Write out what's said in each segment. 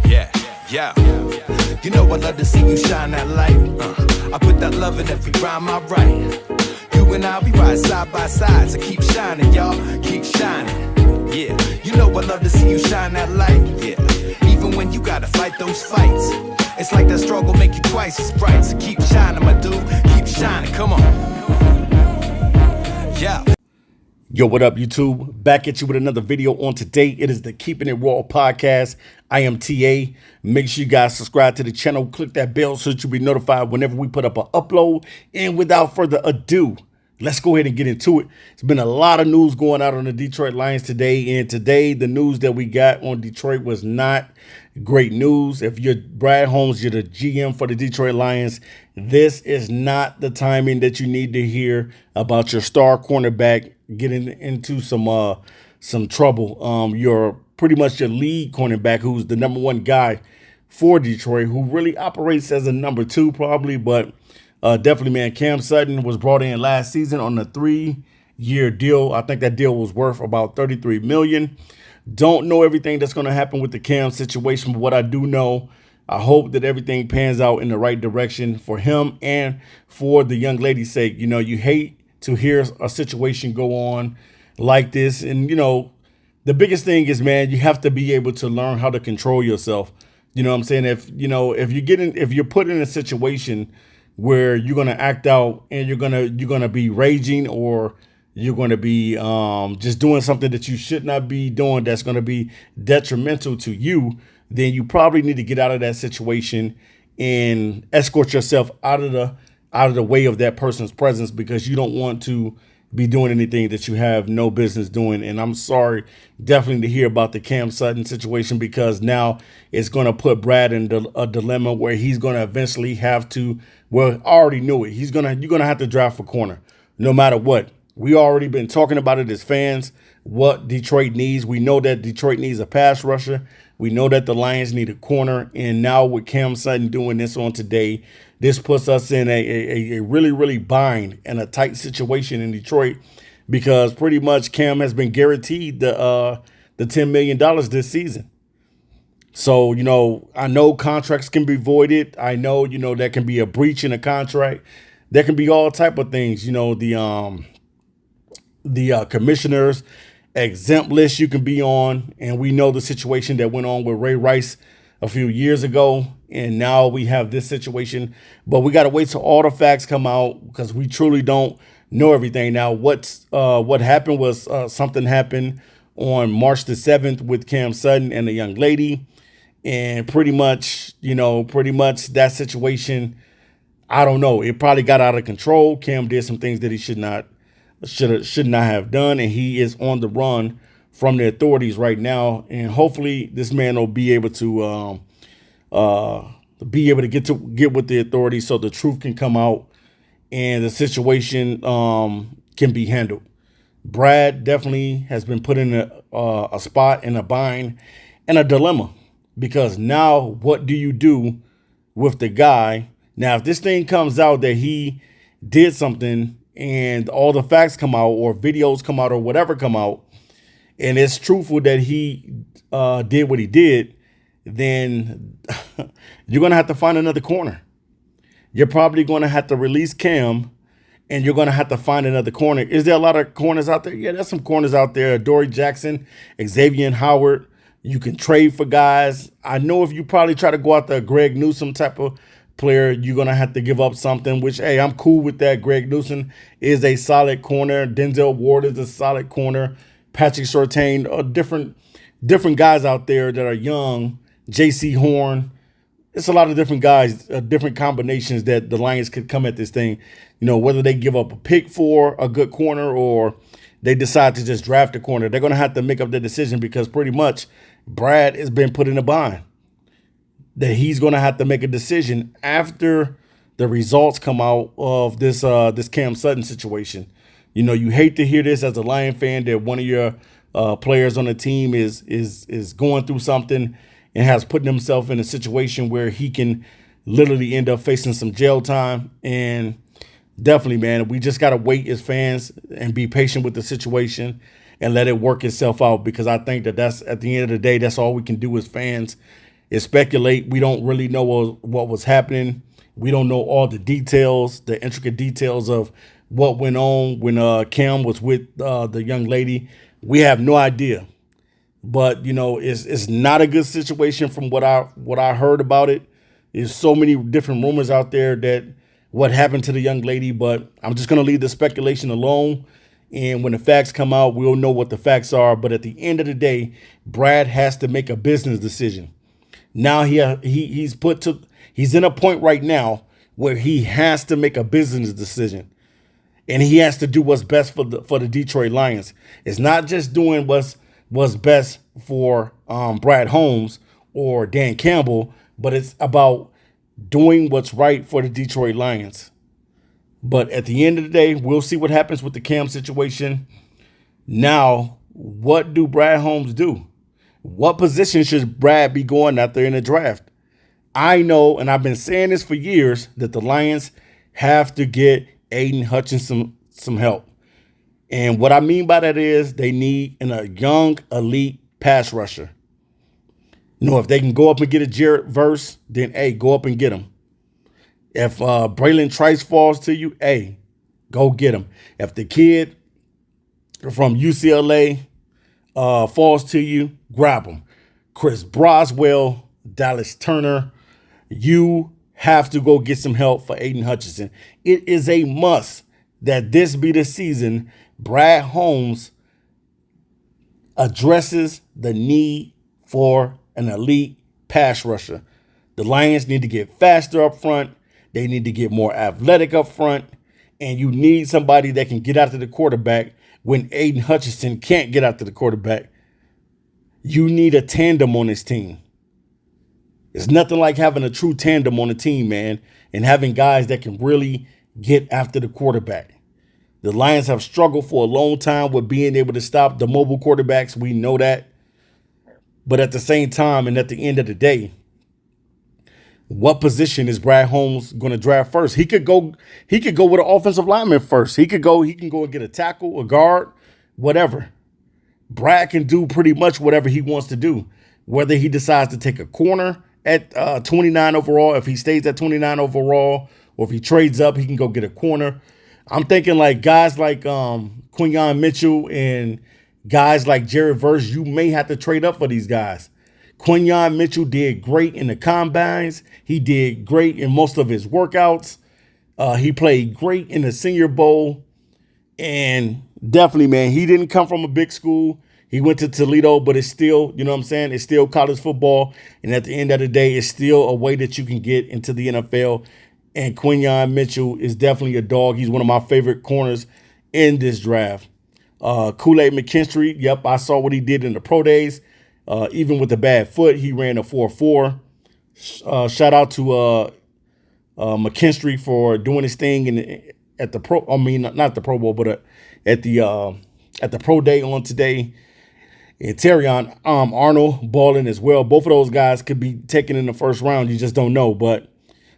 Yeah, yeah. You know I love to see you shine that light. I put that love in every rhyme I write. You and I, we ride side by side, so keep shining, y'all, keep shining. Yeah, you know I love to see you shine that light. Yeah, even when you gotta fight those fights, it's like that struggle make you twice as bright. So keep shining, my dude, keep shining. Come on. Yeah. Yo, what up, YouTube? Back at you with another video on today. It is the Keeping It Raw podcast. I am TA. Make sure you guys subscribe to the channel. Click that bell so that you'll be notified whenever we put up an upload. And without further ado, let's go ahead and get into it. There's been a lot of news going out on the Detroit Lions today. And today, the news that we got on Detroit was not great news. If you're Brad Holmes, you're the GM for the Detroit Lions, this is not the timing that you need to hear about your star cornerback getting into some trouble. You're pretty much your lead cornerback, who's the number one guy for Detroit, who really operates as a number two probably, but definitely, man, Cam Sutton was brought in last season on a 3-year deal. I think that deal was worth about $33 million. Don't know everything that's going to happen with the Cam situation, but what I do know, I hope that everything pans out in the right direction for him and for the young lady's sake. You know, you hate to hear a situation go on like this. And, you know, the biggest thing is, man, you have to be able to learn how to control yourself. You know what I'm saying? If you're put in a situation where you're going to act out and you're going to be raging, or you're going to be just doing something that you should not be doing that's going to be detrimental to you, then you probably need to get out of that situation and escort yourself out of the way of that person's presence, because you don't want to be doing anything that you have no business doing. And I'm sorry definitely to hear about the Cam Sutton situation, because now it's going to put Brad in a dilemma where he's going to eventually have to, well, I already knew it. You're going to have to draft for corner no matter what. We already been talking about it as fans, what Detroit needs. We know that Detroit needs a pass rusher. We know that the Lions need a corner. And now with Cam Sutton doing this on today, this puts us in a really, really bind and a tight situation in Detroit, because pretty much Cam has been guaranteed the $10 million this season. So, you know, I know contracts can be voided. I know, you know, there can be a breach in a contract. There can be all type of things. You know, the commissioner's exempt list you can be on. And we know the situation that went on with Ray Rice a few years ago. And now we have this situation. But we got to wait till all the facts come out, because we truly don't know everything. Now, what happened was something happened on March the 7th with Cam Sutton and a young lady. And pretty much that situation, I don't know. It probably got out of control. Cam did some things that he should not have done, and he is on the run from the authorities right now. And hopefully, this man will be able to get with the authorities so the truth can come out and the situation can be handled. Brad definitely has been put in a spot, in a bind, and a dilemma, because now what do you do with the guy? Now, if this thing comes out that he did something and all the facts come out, or videos come out, or whatever come out, and it's truthful that he did what he did, then you're going to have to find another corner. You're probably going to have to release Cam, and you're going to have to find another corner. Is there a lot of corners out there? Yeah, there's some corners out there. Dory Jackson, Xavier Howard. You can trade for guys. I know if you probably try to go out there, Greg Newsome type of player, you're going to have to give up something, which, hey, I'm cool with that. Greg Newsome is a solid corner. Denzel Ward is a solid corner. Patrick Surtain, different guys out there that are young. J.C. Horn. It's a lot of different guys, different combinations that the Lions could come at this thing. You know, whether they give up a pick for a good corner or they decide to just draft a corner, they're going to have to make up their decision, because pretty much Brad has been put in a bind that he's going to have to make a decision after the results come out of this Cam Sutton situation. You know, you hate to hear this as a Lion fan, that one of your players on the team is going through something and has put himself in a situation where he can literally end up facing some jail time. And definitely, man, we just got to wait as fans and be patient with the situation and let it work itself out, because I think that that's, at the end of the day, that's all we can do as fans is speculate. We don't really know what was happening. We don't know all the details, the intricate details of what went on when Cam was with the young lady. We have no idea. But it's not a good situation from what I heard about it. There's so many different rumors out there that what happened to the young lady, but I'm just gonna leave the speculation alone. And when the facts come out, we'll know what the facts are. But at the end of the day, Brad has to make a business decision. Now he's in a point right now where he has to make a business decision, and he has to do what's best for the Detroit Lions. It's not just doing what's best for Brad Holmes or Dan Campbell, but it's about doing what's right for the Detroit Lions. But at the end of the day, we'll see what happens with the Cam situation. Now, what do Brad Holmes do? What position should Brad be going after in the draft? I know, and I've been saying this for years, that the Lions have to get Aiden Hutchinson some help. And what I mean by that is they need a young, elite pass rusher. If they can go up and get a Jared Verse, then, hey, go up and get him. If Braylon Trice falls to you, hey, go get him. If the kid from UCLA falls to you, grab him. Chris Broswell, Dallas Turner, you have to go get some help for Aiden Hutchinson. It is a must that this be the season Brad Holmes addresses the need for an elite pass rusher. The Lions need to get faster up front. They need to get more athletic up front. And you need somebody that can get out to the quarterback when Aiden Hutchinson can't get out to the quarterback. You need a tandem on this team. It's nothing like having a true tandem on the team, man, and having guys that can really get after the quarterback. The Lions have struggled for a long time with being able to stop the mobile quarterbacks. We know that. But at the same time, and at the end of the day, what position is Brad Holmes going to draft first? He could go with an offensive lineman first. He can go and get a tackle, a guard, whatever. Brad can do pretty much whatever he wants to do. Whether he decides to take a corner at 29 overall, if he stays at 29 overall, or if he trades up, he can go get a corner. I'm thinking like guys like Quinyon Mitchell and guys like Jared Verse, you may have to trade up for these guys. Quinyon Mitchell did great in the combines. He did great in most of his workouts. He played great in the Senior Bowl. And definitely, man, he didn't come from a big school. He went to Toledo, but it's still, you know what I'm saying? It's still college football. And at the end of the day, it's still a way that you can get into the NFL. And Quinyon Mitchell is definitely a dog. He's one of my favorite corners in this draft. Kool-Aid McKinstry, yep, I saw what he did in the pro days. Even with a bad foot, he ran a 4.4. Shout out to McKinstry for doing his thing at the pro. I mean, not the Pro Bowl, but at the pro day on today. And Terrion Arnold balling as well. Both of those guys could be taken in the first round. You just don't know. But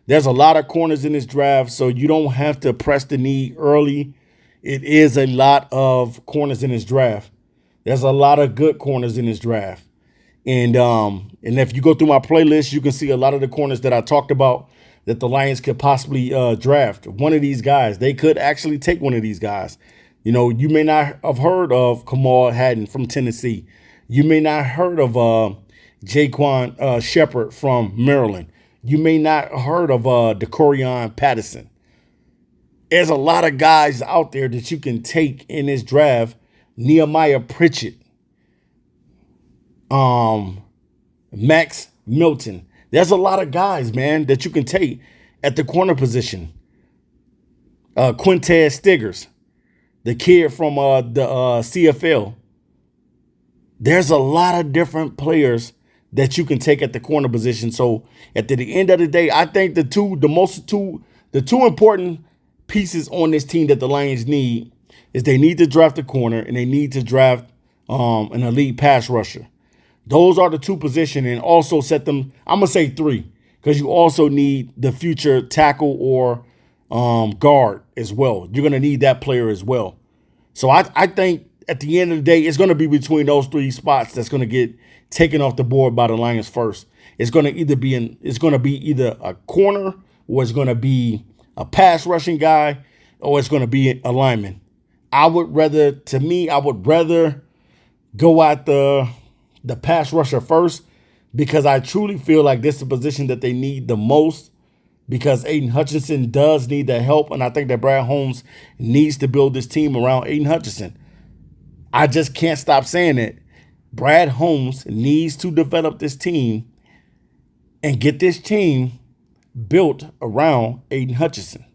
there's a lot of corners in this draft, so you don't have to press the need early. It is a lot of corners in this draft. There's a lot of good corners in this draft. And if you go through my playlist, you can see a lot of the corners that I talked about that the Lions could possibly draft. One of these guys, they could actually take one of these guys. You know, you may not have heard of Kamal Haddon from Tennessee. You may not have heard of Jaquan Shepard from Maryland. You may not have heard of DeCorian Patterson. There's a lot of guys out there that you can take in this draft. Nehemiah Pritchett. Max Milton. There's a lot of guys, man, that you can take at the corner position. Quintez Stiggers, the kid from the CFL. There's a lot of different players that you can take at the corner position. So at the end of the day, I think the two important pieces on this team that the Lions need is they need to draft a corner and they need to draft an elite pass rusher. Those are the two positions, and also set them, I'm going to say three, because you also need the future tackle or guard as well. You're going to need that player as well. So I think at the end of the day, it's going to be between those three spots that's going to get taken off the board by the Lions first. It's going to be either a corner, or it's going to be a pass rushing guy, or it's going to be a lineman. I would rather go at the pass rusher first, because I truly feel like this is a position that they need the most, because Aiden Hutchinson does need that help, and I think that Brad Holmes needs to build this team around Aiden Hutchinson. I just can't stop saying it. Brad Holmes needs to develop this team and get this team built around Aiden Hutchinson.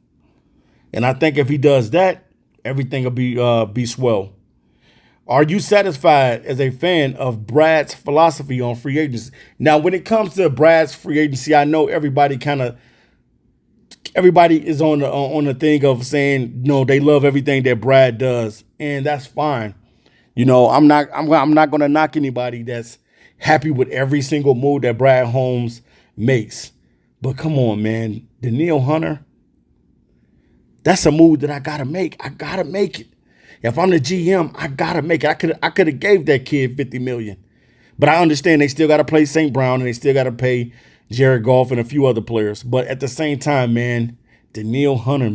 And I think if he does that, everything will be swell. Are you satisfied as a fan of Brad's philosophy on free agency? Now, when it comes to Brad's free agency, I know everybody is on the thing of saying, no, they love everything that Brad does, and that's fine. I'm not going to knock anybody that's happy with every single move that Brad Holmes makes. But come on, man, Danielle Hunter, that's a move that I gotta make. I gotta make it. If I'm the GM, I gotta make it. I could have gave that kid $50 million, but I understand they still gotta play St. Brown and they still gotta pay Jared Goff and a few other players. But at the same time, man, Danielle Hunter,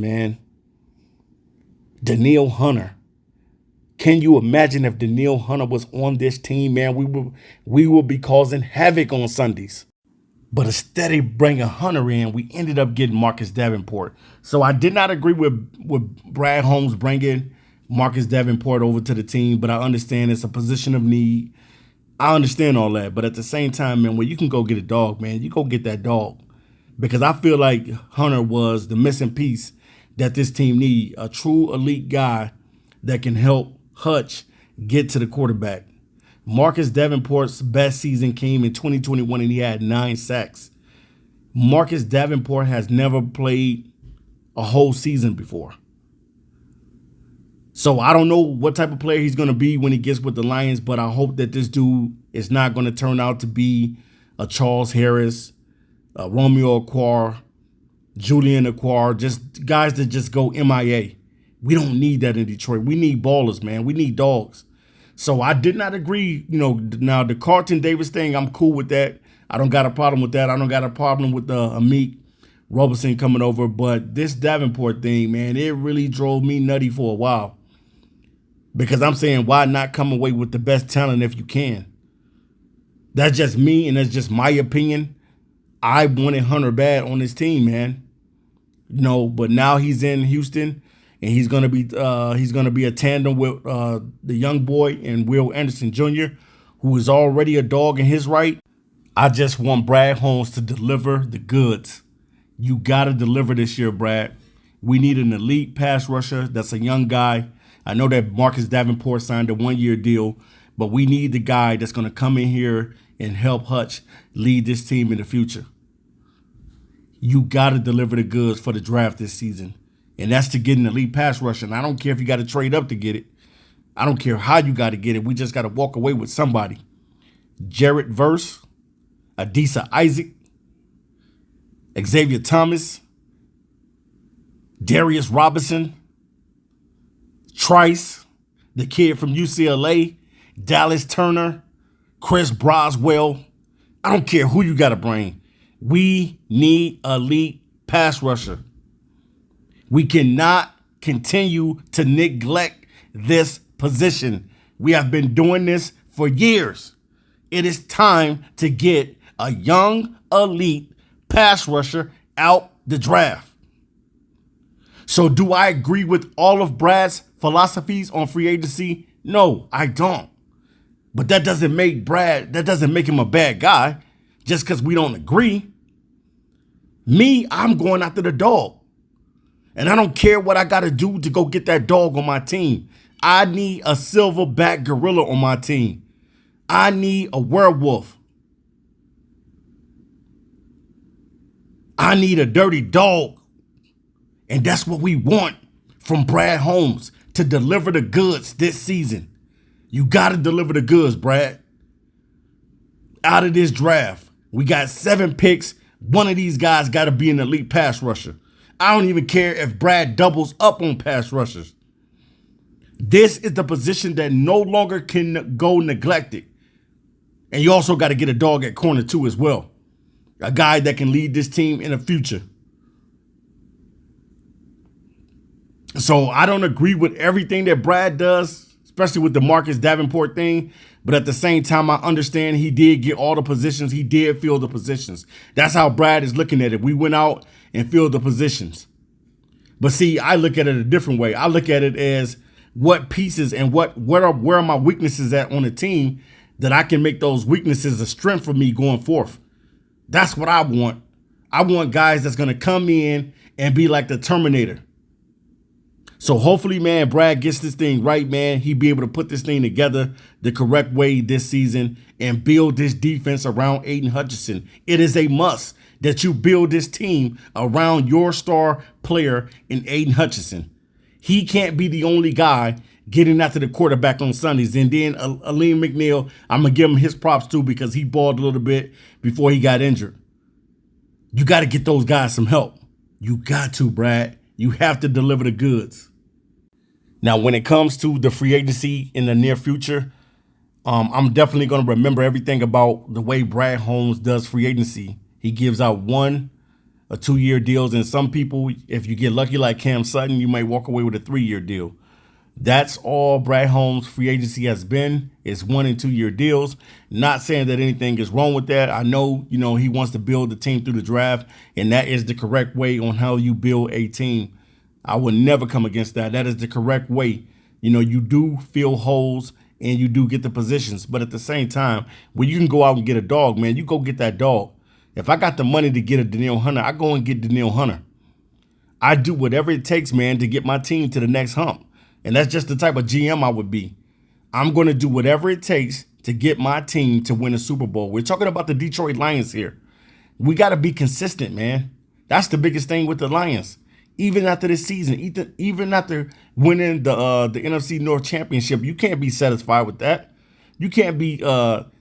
Danielle Hunter. Can you imagine if Danielle Hunter was on this team, man? We would be causing havoc on Sundays. But instead of bringing Hunter in, we ended up getting Marcus Davenport. So I did not agree with Brad Holmes bringing Marcus Davenport over to the team, but I understand it's a position of need. I understand all that. But at the same time, man, when you can go get a dog, man, you go get that dog. Because I feel like Hunter was the missing piece that this team need, a true elite guy that can help Hutch get to the quarterback. Marcus Davenport's best season came in 2021 and he had 9 sacks. Marcus Davenport has never played a whole season before. So I don't know what type of player he's going to be when he gets with the Lions, but I hope that this dude is not going to turn out to be a Charles Harris, a Romeo Okwara, Julian Okwara, just guys that just go MIA. We don't need that in Detroit. We need ballers, man. We need dogs. So I did not agree. Now the Carlton Davis thing, I'm cool with that. I don't got a problem with that. I don't got a problem with the Amik Robertson coming over. But this Davenport thing, man, it really drove me nutty for a while. Because I'm saying, why not come away with the best talent if you can? That's just me, and that's just my opinion. I wanted Hunter bad on this team, man. But now he's in Houston. And he's gonna be a tandem with the young boy and Will Anderson Jr., who is already a dog in his right. I just want Brad Holmes to deliver the goods. You gotta deliver this year, Brad. We need an elite pass rusher that's a young guy. I know that Marcus Davenport signed a 1-year deal, but we need the guy that's gonna come in here and help Hutch lead this team in the future. You gotta deliver the goods for the draft this season. And that's to get an elite pass rusher. And I don't care if you got to trade up to get it. I don't care how you got to get it. We just got to walk away with somebody. Jarrett Verse, Adisa Isaac, Xavier Thomas, Darius Robinson, Trice, the kid from UCLA, Dallas Turner, Chris Broswell. I don't care who you got to bring. We need elite pass rusher. We cannot continue to neglect this position. We have been doing this for years. It is time to get a young, elite pass rusher out the draft. So do I agree with all of Brad's philosophies on free agency? No, I don't. But that doesn't make him a bad guy just because we don't agree. Me, I'm going after the dog. And I don't care what I got to do to go get that dog on my team. I need a silverback gorilla on my team. I need a werewolf. I need a dirty dog. And that's what we want from Brad Holmes, to deliver the goods this season. You got to deliver the goods, Brad. Out of this draft, we got 7 picks. One of these guys got to be an elite pass rusher. I don't even care if Brad doubles up on pass rushers. This is the position that no longer can go neglected. And you also got to get a dog at corner too as well. A guy that can lead this team in the future. So I don't agree with everything that Brad does, especially with the Marcus Davenport thing. But at the same time, I understand he did get all the positions. He did fill the positions. That's how Brad is looking at it. We went out and filled the positions. But see, I look at it a different way. I look at it as what pieces and where are my weaknesses at on the team that I can make those weaknesses a strength for me going forth. That's what I want. I want guys that's going to come in and be like the Terminator. So hopefully, man, Brad gets this thing right, man. He'll be able to put this thing together the correct way this season and build this defense around Aiden Hutchinson. It is a must that you build this team around your star player in Aiden Hutchinson. He can't be the only guy getting after the quarterback on Sundays. And then Aleem McNeil, I'm going to give him his props too because he balled a little bit before he got injured. You got to get those guys some help. You got to, Brad. You have to deliver the goods. Now, when it comes to the free agency in the near future, I'm definitely going to remember everything about the way Brad Holmes does free agency. He gives out 1 or 2 year deals. And some people, if you get lucky like Cam Sutton, you might walk away with a 3-year deal. That's all Brad Holmes free agency has been. It's 1 and 2 year deals. Not saying that anything is wrong with that. I know, he wants to build the team through the draft, and that is the correct way on how you build a team. I would never come against that. That is the correct way. You do fill holes and you do get the positions. But at the same time, when you can go out and get a dog, man, you go get that dog. If I got the money to get a Danielle Hunter, I go and get Danielle Hunter. I do whatever it takes, man, to get my team to the next hump. And that's just the type of GM I would be. I'm going to do whatever it takes to get my team to win a Super Bowl. We're talking about the Detroit Lions here. We got to be consistent, man. That's the biggest thing with the Lions. Even after this season, even after winning the NFC North Championship, you can't be satisfied with that. You can't be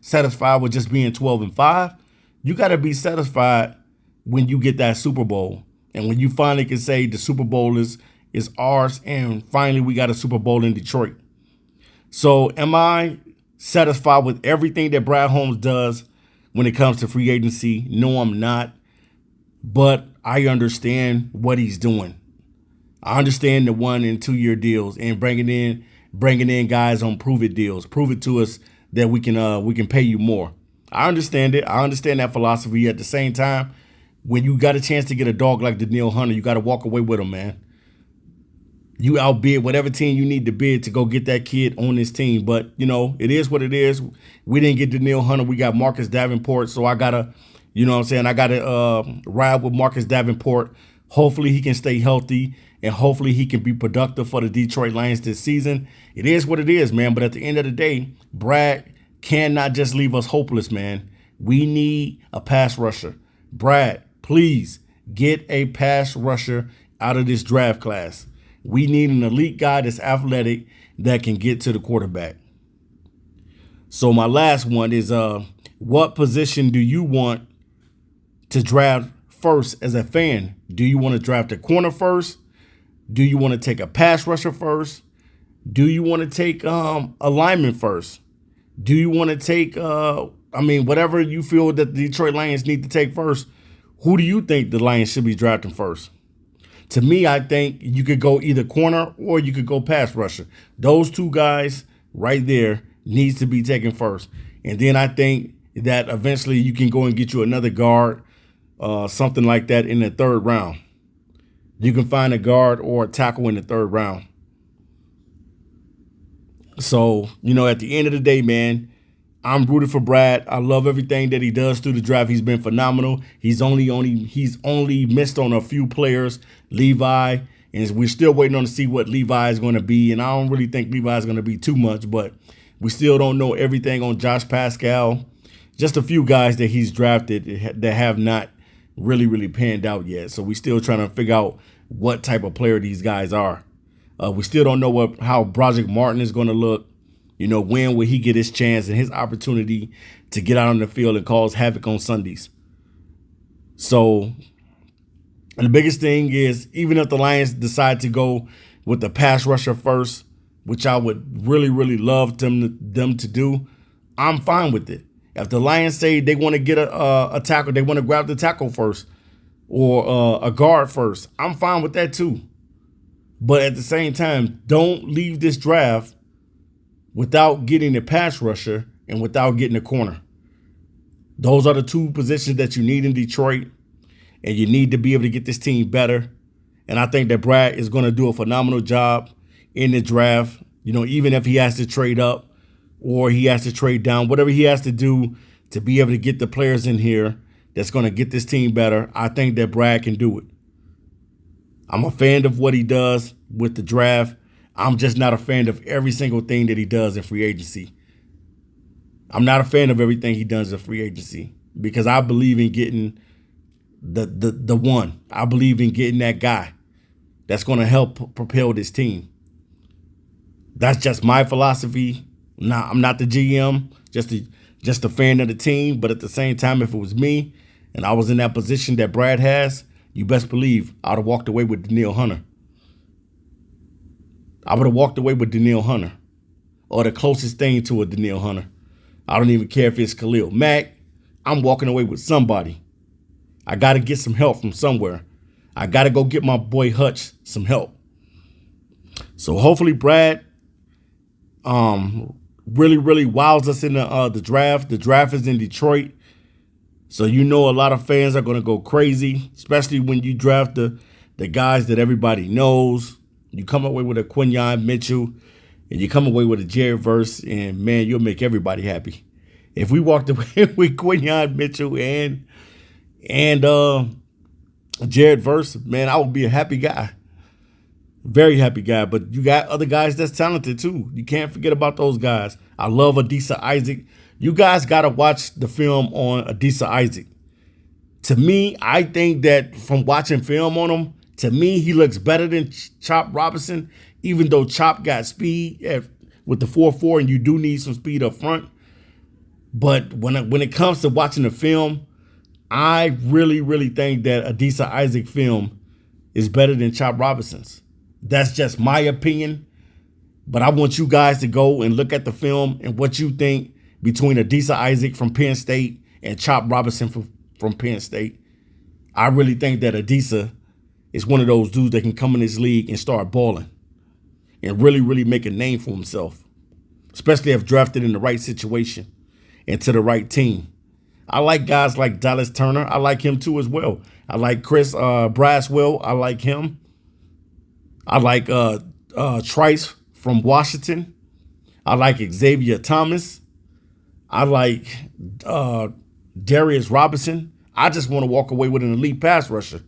satisfied with just being 12-5. You got to be satisfied when you get that Super Bowl. And when you finally can say the Super Bowl is ours, and finally we got a Super Bowl in Detroit. So am I satisfied with everything that Brad Holmes does when it comes to free agency? No, I'm not. But I understand what he's doing. I understand the 1 and 2 year deals and bringing in guys on prove it deals. Prove it to us that we can pay you more. I understand it. I understand that philosophy. At the same time, when you got a chance to get a dog like Danielle Hunter, you got to walk away with him, man. You outbid whatever team you need to bid to go get that kid on this team. But, it is what it is. We didn't get Danielle Hunter. We got Marcus Davenport. So I got to, I got to ride with Marcus Davenport. Hopefully he can stay healthy and hopefully he can be productive for the Detroit Lions this season. It is what it is, man. But at the end of the day, Brad cannot just leave us hopeless, man. We need a pass rusher. Brad, please get a pass rusher out of this draft class. We need an elite guy that's athletic that can get to the quarterback. So my last one is, what position do you want to draft first as a fan? Do you want to draft a corner first? Do you want to take a pass rusher first? Do you want to take a lineman first? Do you want to take, whatever you feel that the Detroit Lions need to take first? Who do you think the Lions should be drafting first? To me, I think you could go either corner or you could go pass rusher. Those 2 guys right there needs to be taken first. And then I think that eventually you can go and get you another guard, something like that in the 3rd round. You can find a guard or a tackle in the 3rd round. So, at the end of the day, man, I'm rooting for Brad. I love everything that he does through the draft. He's been phenomenal. He's only missed on a few players, Levi, and we're still waiting on to see what Levi is going to be. And I don't really think Levi is going to be too much, but we still don't know everything on Josh Pascal. Just a few guys that he's drafted that have not really panned out yet. So we still trying to figure out what type of player these guys are. We still don't know how Broderick Martin is going to look. When will he get his chance and his opportunity to get out on the field and cause havoc on Sundays? So the biggest thing is, even if the Lions decide to go with the pass rusher first, which I would really, really love them to do, I'm fine with it. If the Lions say they want to get a tackle, they want to grab the tackle first or a guard first, I'm fine with that too. But at the same time, don't leave this draft without getting a pass rusher and without getting a corner. Those are the two positions that you need in Detroit, and you need to be able to get this team better. And I think that Brad is going to do a phenomenal job in the draft. You know, even if he has to trade up or he has to trade down, whatever he has to do to be able to get the players in here that's going to get this team better, I think that Brad can do it. I'm a fan of what he does with the draft. I'm just not a fan of every single thing that he does in free agency. I'm not a fan of everything he does in free agency because I believe in getting the one. I believe in getting that guy that's going to help propel this team. That's just my philosophy. Now, I'm not the GM, just a fan of the team. But at the same time, if it was me and I was in that position that Brad has, you best believe I would have walked away with Danielle Hunter. I would have walked away with Danielle Hunter or the closest thing to a Danielle Hunter. I don't even care if it's Khalil Mack. I'm walking away with somebody. I got to get some help from somewhere. I got to go get my boy Hutch some help. So hopefully Brad really, really wows us in the draft. The draft is in Detroit. So you know a lot of fans are going to go crazy, especially when you draft the guys that everybody knows. You come away with a Quinyon Mitchell, and you come away with a Jared Verse, and, man, you'll make everybody happy. If we walked away with Quinyon Mitchell and Jared Verse, man, I would be a happy guy. Very happy guy. But you got other guys that's talented, too. You can't forget about those guys. I love Adisa Isaac. You guys got to watch the film on Adisa Isaac. To me, I think that from watching film on him, to me, he looks better than Chop Robinson, even though Chop got speed with the 4.4, and you do need some speed up front. But when it comes to watching the film, I really, really think that Adisa Isaac film is better than Chop Robinson's. That's just my opinion. But I want you guys to go and look at the film and what you think between Adisa Isaac from Penn State and Chop Robinson from Penn State. I really think that Adisa is one of those dudes that can come in this league and start balling and really, really make a name for himself, especially if drafted in the right situation and to the right team. I like guys like Dallas Turner. I like him too as well. I like Chris Braswell. I like him. I like Trice from Washington. I like Xavier Thomas. I like Darius Robinson. I just want to walk away with an elite pass rusher.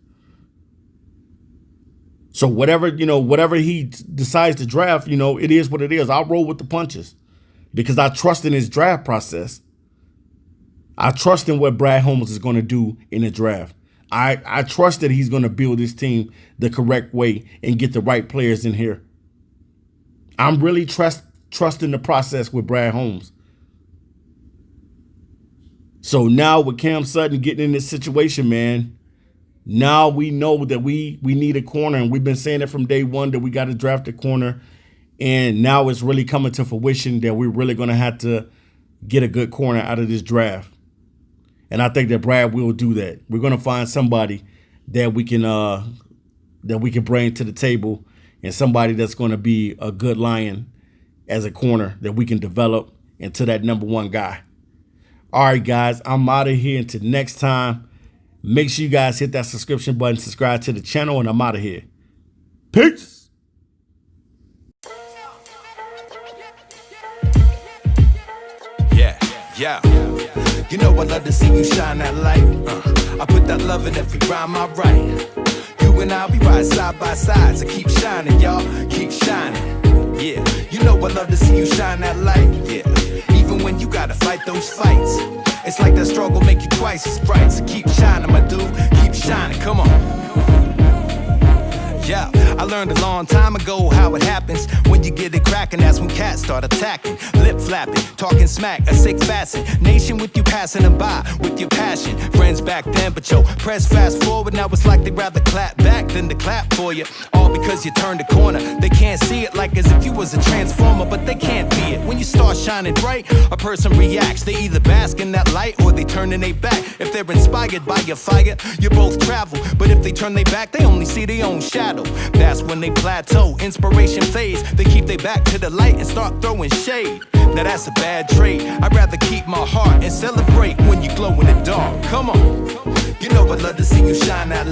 So whatever he decides to draft, it is what it is. I'll roll with the punches because I trust in his draft process. I trust in what Brad Holmes is going to do in the draft. I trust that he's going to build this team the correct way and get the right players in here. I'm really trusting the process with Brad Holmes. So now with Cam Sutton getting in this situation, man, now we know that we need a corner, and we've been saying it from day one that we got to draft a corner, and now it's really coming to fruition that we're really going to have to get a good corner out of this draft. And I think that Brad will do that. We're going to find somebody that we can bring to the table, and somebody that's going to be a good lion as a corner that we can develop into that number one guy. All right, guys, I'm out of here. Until next time, make sure you guys hit that subscription button, subscribe to the channel, and I'm out of here. Peace. Yeah. You know I love to see you shine that light. I put that love in every rhyme I write. You and I'll be right side by side, so keep shining, y'all. Keep shining. Yeah. You know I love to see you shine that light. Yeah. Even when you gotta fight those fights, it's like that struggle make you twice as bright. So keep shining, my dude. Keep shining. Come on. Yeah, I learned a long time ago how it happens. When you get it cracking, that's when cats start attacking. Lip flapping, talking smack, a sick fascination with you passing them by with your passion. Friends back then, but yo, press fast forward. Now it's like they'd rather clap back than to clap for you. All because you turned a corner. They can't see it like as if you was a transformer, but they can't be it. When you start shining bright, a person reacts. They either bask in that light or they turning their back. If they're inspired by your fire, you both travel. But if they turn their back, they only see their own shadow. That's when they plateau, inspiration fades. They keep their back to the light and start throwing shade. Now that's a bad trait. I'd rather keep my heart and celebrate when you glow in the dark. Come on, you know I'd love to see you shine that light.